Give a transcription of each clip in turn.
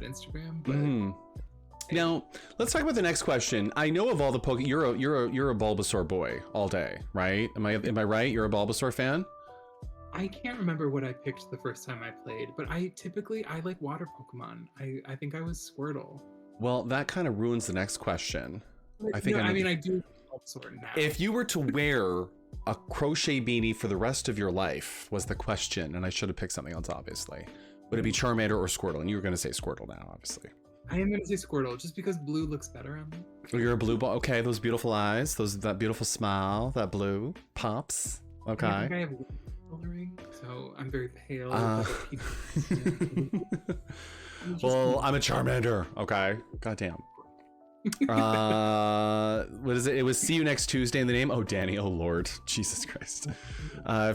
Instagram, but Now, let's talk about the next question. I know of all the you're a Bulbasaur boy all day, right? Am I right? You're a Bulbasaur fan? I can't remember what I picked the first time I played, but I like water Pokemon. I think I was Squirtle. Well, that kind of ruins the next question. I do Bulbasaur now. If you were to wear a crochet beanie for the rest of your life, was the question, and I should have picked something else, obviously. Would it be Charmander or Squirtle? And you were going to say Squirtle now, obviously. I am going to say Squirtle, just because blue looks better on me. Oh, you're a blue ball. Okay, those beautiful eyes, that beautiful smile, that blue pops. Okay. I think I have coloring, so I'm very pale. Well, I'm a Charmander. Okay. Goddamn. What is it? It was see you next Tuesday in the name. Oh, Danny. Oh, Lord. Jesus Christ. I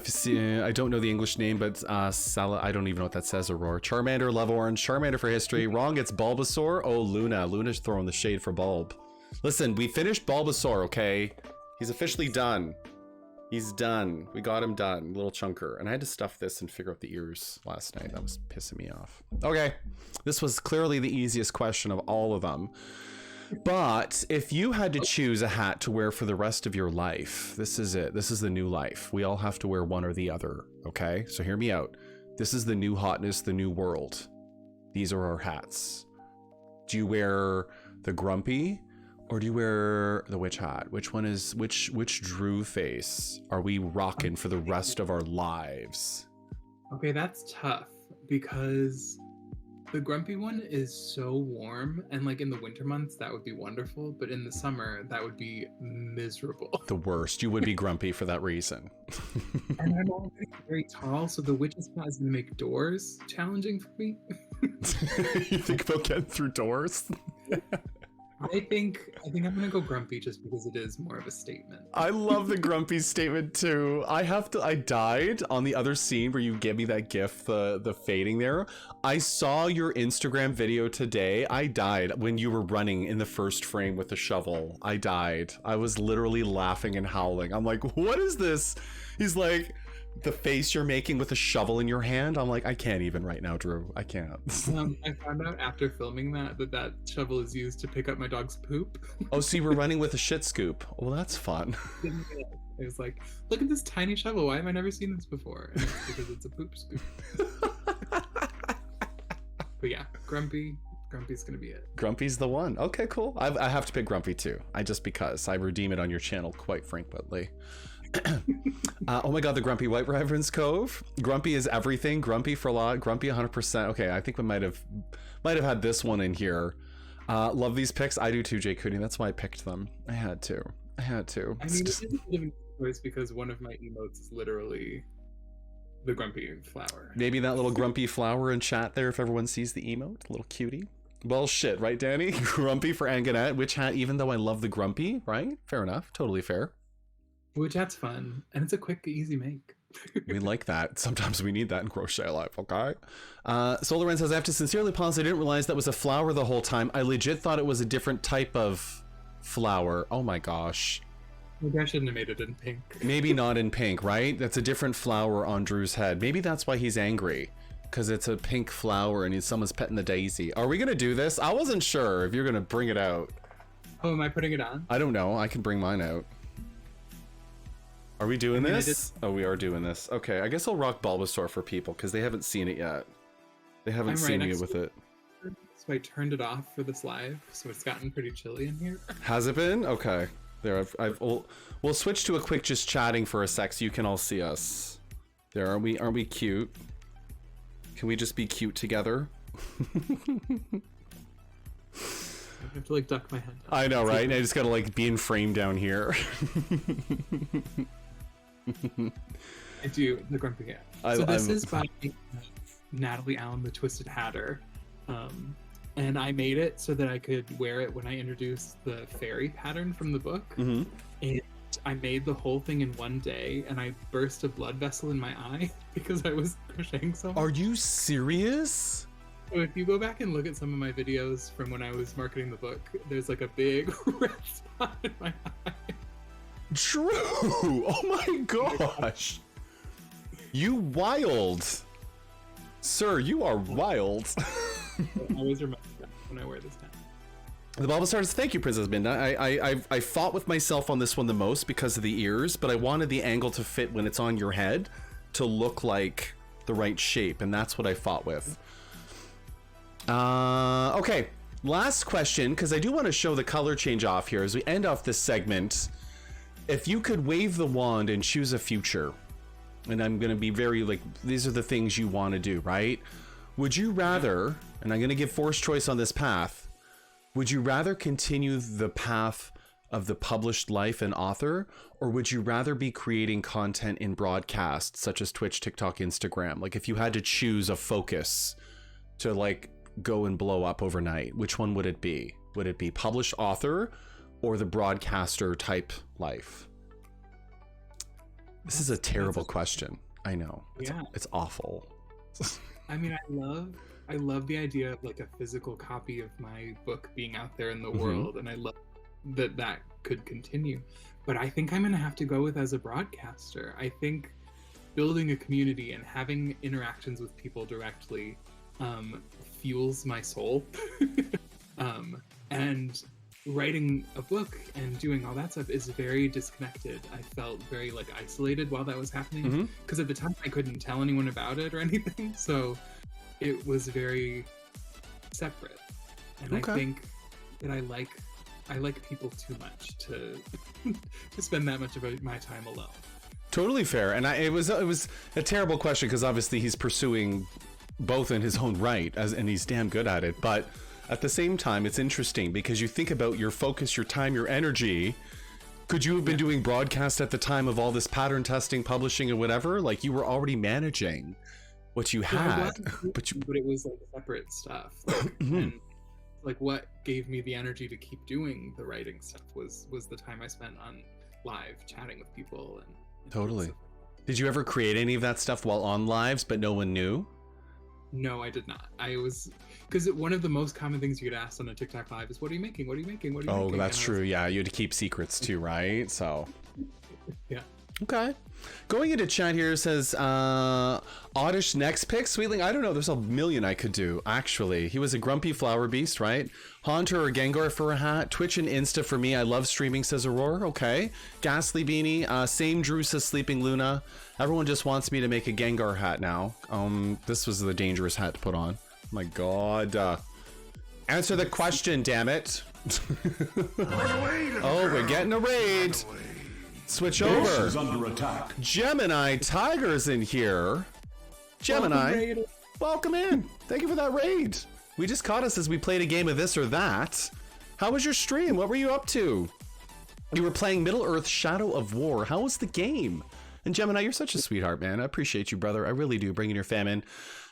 don't know the English name, but Sala, I don't even know what that says. Aurora. Charmander, love orange. Charmander for history. Wrong. It's Bulbasaur. Oh, Luna. Luna's throwing the shade for Bulb. Listen, we finished Bulbasaur, okay? He's officially done. He's done. We got him done. Little chunker. And I had to stuff this and figure out the ears last night. That was pissing me off. Okay. This was clearly the easiest question of all of them. But if you had to choose a hat to wear for the rest of your life, this is it. This is the new life. We all have to wear one or the other. Okay? So hear me out. This is the new hotness, the new world. These are our hats. Do you wear the grumpy or do you wear the witch hat? Which one is, which Drew face are we rocking for the rest of our lives? Okay, that's tough because the grumpy one is so warm, and like in the winter months that would be wonderful, but in the summer that would be miserable. The worst. You would be grumpy for that reason. And I'm already very tall, so the witch's hat is going to make doors challenging for me. You think about getting through doors? I think I'm gonna go grumpy just because it is more of a statement. I love the grumpy statement too. I died on the other scene where you gave me that gif, the fading there. I saw your Instagram video today. I died when you were running in the first frame with the shovel. I died. I was literally laughing and howling. I'm like, what is this? He's like, the face you're making with a shovel in your hand. I'm like, I can't even right now, Drew. I can't. I found out after filming that shovel is used to pick up my dog's poop. Oh, so you were running with a shit scoop. Well, that's fun. It was like, look at this tiny shovel. Why have I never seen this before? And it's because it's a poop scoop. But yeah, Grumpy's gonna be it. Grumpy's the one. Okay, cool. I have to pick Grumpy too. Because I redeem it on your channel quite frequently. Oh my god, the Grumpy White Reverend's Cove. Grumpy is everything. Grumpy for a lot. Grumpy 100%. Okay, I think we might have had this one in here. Love these picks. I do too, Jay Cooney. That's why I picked them. I had to. I mean, it is a bit of a choice because one of my emotes is literally the Grumpy flower. Maybe that little Grumpy flower in chat there if everyone sees the emote. A little cutie. Well, shit, right, Danny? Grumpy for Anganette. Which hat, even though I love the Grumpy, right? Fair enough. Totally fair. Which hat's fun, and it's a quick, easy make. We like that. Sometimes we need that in crochet life, okay? Solaran says, I have to sincerely pause. I didn't realize that was a flower the whole time. I legit thought it was a different type of flower. Oh my gosh. Maybe I shouldn't have made it in pink. Maybe not in pink, right? That's a different flower on Drew's head. Maybe that's why he's angry. Because it's a pink flower and someone's petting the daisy. Are we going to do this? I wasn't sure if you're going to bring it out. Oh, am I putting it on? I don't know. I can bring mine out. Are we doing this? Oh, we are doing this. Okay, I guess I'll rock Bulbasaur for people because they haven't seen it yet. They haven't seen me with it. So I turned it off for this live, so it's gotten pretty chilly in here. Has it been? Okay. There, we'll switch to a quick just chatting for a sec so you can all see us. There, aren't we cute? Can we just be cute together? I have to like duck my head down. I know, right? And I just gotta like be in frame down here. I do the Grumpy Hat. So this is by Natalie Allen, the Twisted Hatter, and I made it so that I could wear it when I introduced the fairy pattern from the book. Mm-hmm. And I made the whole thing in one day, and I burst a blood vessel in my eye because I was crocheting so much. Are you serious? So if you go back and look at some of my videos from when I was marketing the book, there's like a big red spot in my eye. True! Oh my gosh! You wild! Sir, you are wild. I always remember that when I wear this hat. The Bible starts, thank you, Princess Minda. I fought with myself on this one the most because of the ears, but I wanted the angle to fit when it's on your head to look like the right shape, and that's what I fought with. Okay, last question, because I do want to show the color change off here as we end off this segment. If you could wave the wand and choose a future, and I'm going to be very, like, these are the things you want to do, right? Would you rather, and I'm going to give forced choice on this path, would you rather continue the path of the published life and author, or would you rather be creating content in broadcast, such as Twitch, TikTok, Instagram? Like, if you had to choose a focus to, like, go and blow up overnight, which one would it be? Would it be published author or the broadcaster type life? This is a terrible question. I know. It's awful. I mean, I love the idea of like a physical copy of my book being out there in the world, and I love that could continue. But I think I'm gonna have to go with as a broadcaster. I think building a community and having interactions with people directly fuels my soul. And writing a book and doing all that stuff is very disconnected. I felt very like isolated while that was happening, because at the time I couldn't tell anyone about it or anything, so it was very separate. And I think that I like people too much to to spend that much of my time alone. Totally fair. And it was a terrible question, because obviously he's pursuing both in his own right, and he's damn good at it, but at the same time, it's interesting because you think about your focus, your time, your energy. Could you have been doing broadcast at the time of all this pattern testing, publishing, and whatever? Like, you were already managing what you had, but it was like separate stuff. Like, and like what gave me the energy to keep doing the writing stuff was the time I spent on live chatting with people and totally. Did you ever create any of that stuff while on lives, but no one knew? No, I did not. Because one of the most common things you get asked on a TikTok live is, what are you making? What are you making? What are you making? Oh, that's true. Yeah, you had to keep secrets too, right? So. Yeah. Okay. Going into chat here says, Oddish next pick, Sweetling. I don't know. There's a million I could do, actually. He was a grumpy flower beast, right? Haunter or Gengar for a hat. Twitch and Insta for me. I love streaming, says Aurora. Okay. Ghastly Beanie. Same Drew says Sleeping Luna. Everyone just wants me to make a Gengar hat now. This was the dangerous hat to put on. My God. Answer the question, damn it. Oh, we're getting a raid. Switch over. Is under attack. Gemini Tiger's in here. Gemini, welcome in. Thank you for that raid. We just caught us as we played a game of this or that. How was your stream? What were you up to? You were playing Middle-earth Shadow of War. How was the game? And Gemini, you're such a sweetheart, man. I appreciate you, brother. I really do, bringing your fam in.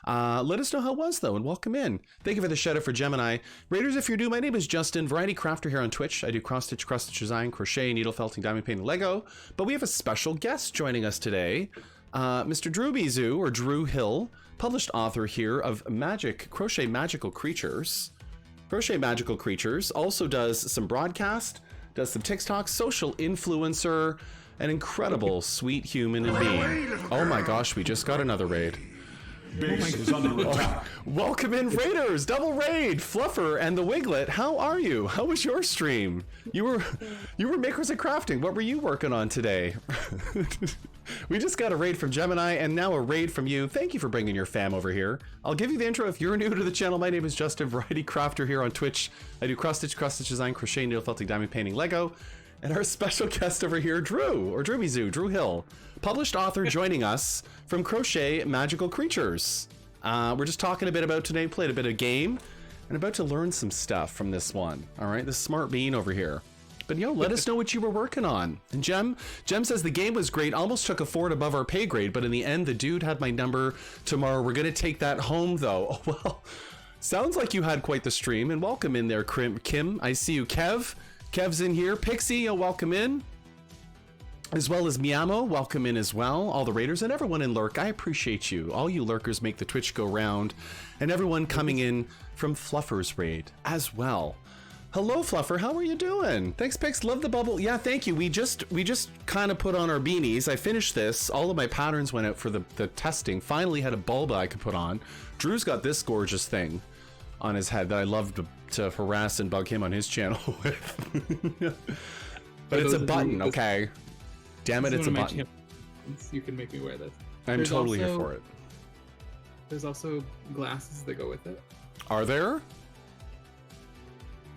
Let us know how it was, though, and welcome in. Thank you for the shout-out for Gemini. Raiders, if you're new, my name is Justin, Variety Crafter here on Twitch. I do cross-stitch, design, crochet, needle felting, diamond painting, Lego. But we have a special guest joining us today. Mr. Drew Bizu, or Drew Hill, published author here of Crochet Magical Creatures. Crochet Magical Creatures also does some broadcast, does some TikTok, social influencer, an incredible, sweet human being. Oh my gosh, we just got another raid. Base is under attack. Welcome in, Raiders! Double raid! Fluffer and the Wiglet, how are you? How was your stream? You were makers of crafting. What were you working on today? We just got a raid from Gemini, and now a raid from you. Thank you for bringing your fam over here. I'll give you the intro if you're new to the channel. My name is Justin, Variety Crafter here on Twitch. I do cross-stitch design, crochet, needle felting, diamond painting, Lego. And our special guest over here, Drew, or Drewbizu, Drew Hill, published author joining us from Crochet Magical Creatures. We're just talking a bit about today, played a bit of game, and about to learn some stuff from this one. All right, this smart bean over here. But let us know what you were working on. And Jem says the game was great, almost took a fort above our pay grade, but in the end, the dude had my number. Tomorrow, we're gonna take that home though. Oh, well, sounds like you had quite the stream, and welcome in there, Kim. I see you, Kev. Kev's in here. Pixie, welcome in. As well as Miyamo, welcome in as well. All the Raiders and everyone in Lurk, I appreciate you. All you Lurkers make the Twitch go round. And everyone coming in from Fluffer's raid as well. Hello, Fluffer. How are you doing? Thanks, Pix. Love the bubble. Yeah, thank you. We just kind of put on our beanies. I finished this. All of my patterns went out for the testing. Finally had a bulba I could put on. Drew's got this gorgeous thing. on his head that I love to harass and bug him on his channel with. But it's a button, okay? Damn it, it's a button. You can make me wear this. I'm totally here for it. There's also glasses that go with it. Are there?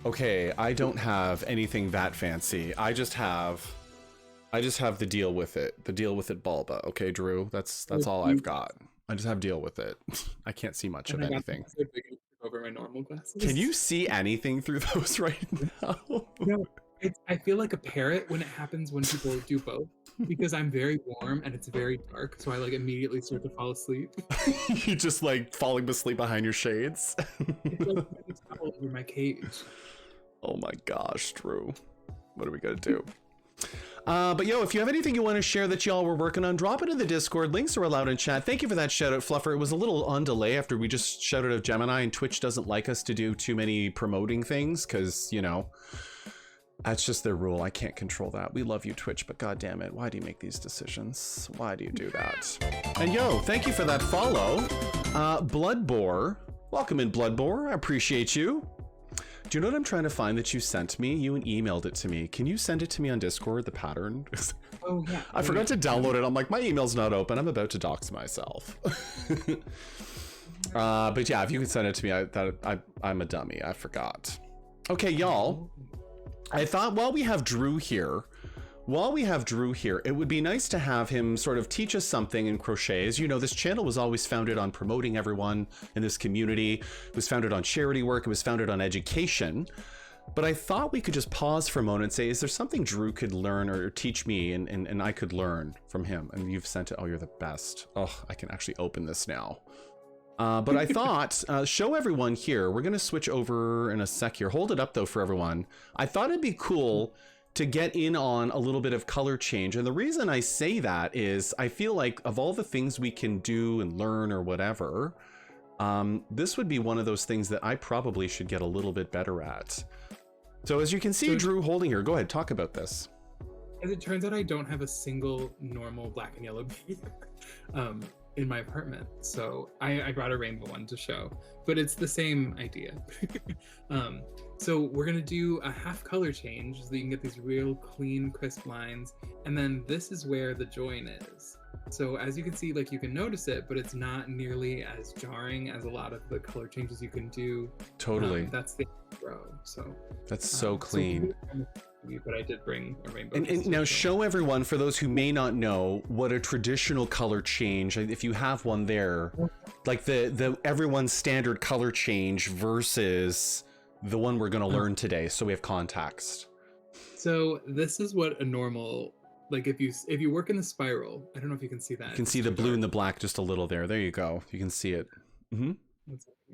Okay, I don't have anything that fancy. I just have the deal with it. The deal with it Bulba. Okay, Drew? That's all I've got. I just have deal with it. I can't see much of anything. Over my normal glasses. Can you see anything through those right now? No, I feel like a parrot when it happens when people do both, because I'm very warm and it's very dark, so I like immediately start to fall asleep. You just like falling asleep behind your shades. It's like it's all over my cage. Oh my gosh, Drew. What are we gonna do? But yo, if you have anything you want to share that y'all were working on, drop it in the Discord. Links are allowed in chat. Thank you for that shout out, Fluffer. It was a little on delay after we just shouted out Gemini, and Twitch doesn't like us to do too many promoting things because, you know, that's just their rule. I can't control that. We love you, Twitch, but god damn it, why do you make these decisions? Why do you do that? And yo, thank you for that follow. Bloodbore. Welcome in, Bloodbore. I appreciate you. Do you know what I'm trying to find that you sent me? You emailed it to me. Can you send it to me on Discord, the pattern? Oh, yeah. I forgot to download it. I'm like, my email's not open. I'm about to dox myself. But yeah, if you could send it to me, I'm a dummy. I forgot. Okay, y'all. I thought while we have Drew here, it would be nice to have him sort of teach us something in crochet. As you know, this channel was always founded on promoting everyone in this community. It was founded on charity work. It was founded on education. But I thought we could just pause for a moment and say, is there something Drew could learn or teach me and I could learn from him? And you've sent it. Oh, you're the best. Oh, I can actually open this now. But I thought, show everyone here. We're going to switch over in a sec here. Hold it up, though, for everyone. I thought it'd be cool to get in on a little bit of color change. And the reason I say that is I feel like of all the things we can do and learn or whatever, this would be one of those things that I probably should get a little bit better at. So as you can see, Drew holding here, go ahead, talk about this. As it turns out, I don't have a single normal black and yellow bee in my apartment. So I brought a rainbow one to show, but it's the same idea. So we're gonna do a half color change so that you can get these real clean, crisp lines. And then this is where the join is. So as you can see, like you can notice it, but it's not nearly as jarring as a lot of the color changes you can do. Totally. That's the row. So that's so clean. But I did bring a rainbow. And now show everyone, for those who may not know, what a traditional color change, if you have one there, like the everyone's standard color change versus the one we're going to learn today, so we have context. So this is what a normal, like if you work in the spiral, I don't know if you can see that. You can see the blue and the black just a little there. There you go. You can see it. Mm-hmm.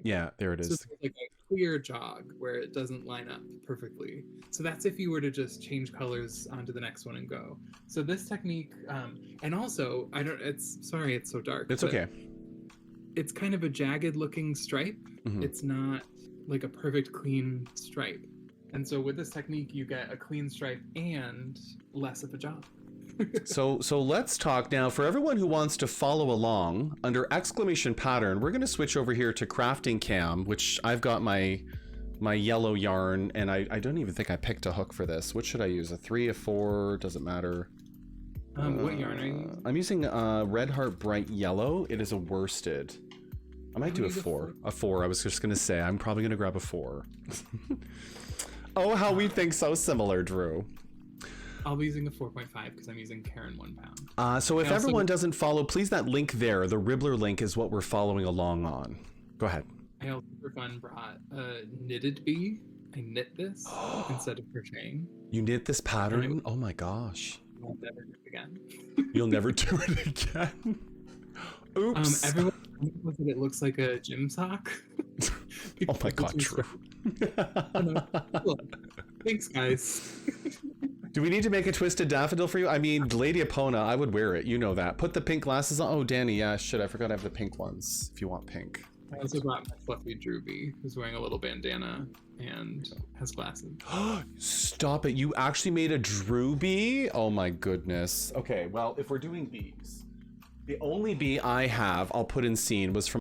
Yeah, there it is. So it's like a clear jog where it doesn't line up perfectly. So that's if you were to just change colors onto the next one and go. So this technique, and also sorry it's so dark. It's okay. It's kind of a jagged looking stripe. Mm-hmm. It's not like a perfect clean stripe. And so with this technique, you get a clean stripe and less of a job. So let's talk now. For everyone who wants to follow along, under exclamation pattern, we're going to switch over here to crafting cam, which I've got my yellow yarn, and I don't even think I picked a hook for this. What should I use? A 3, a 4? Doesn't matter. What yarn are you using? I'm using Red Heart Bright Yellow. It is a worsted. I might do a 4. A 4. I was just going to say, I'm probably going to grab a 4. Oh, how we think so similar, Drew. I'll be using a 4.5 because I'm using Karen 1 pound. So if everyone doesn't follow, please, that link there, the Ribbler link, is what we're following along on. Go ahead. I also for fun brought a knitted bee. I knit this instead of crocheting. You knit this pattern? Oh my gosh. I'll never do it again. You'll never do it again? Oops. Everyone thinks that it looks like a gym sock. Oh my god, true. Thanks, guys. Do we need to make a twisted daffodil for you? I mean, Lady Epona, I would wear it. You know that. Put the pink glasses on. Oh, Danny, yeah, shit, I forgot I have the pink ones, if you want pink. I also brought my fluffy Drew bee, who's wearing a little bandana and has glasses. Stop it. You actually made a Drew bee? Oh my goodness. Okay, well, if we're doing bees, the only bee I have, I'll put in scene, was from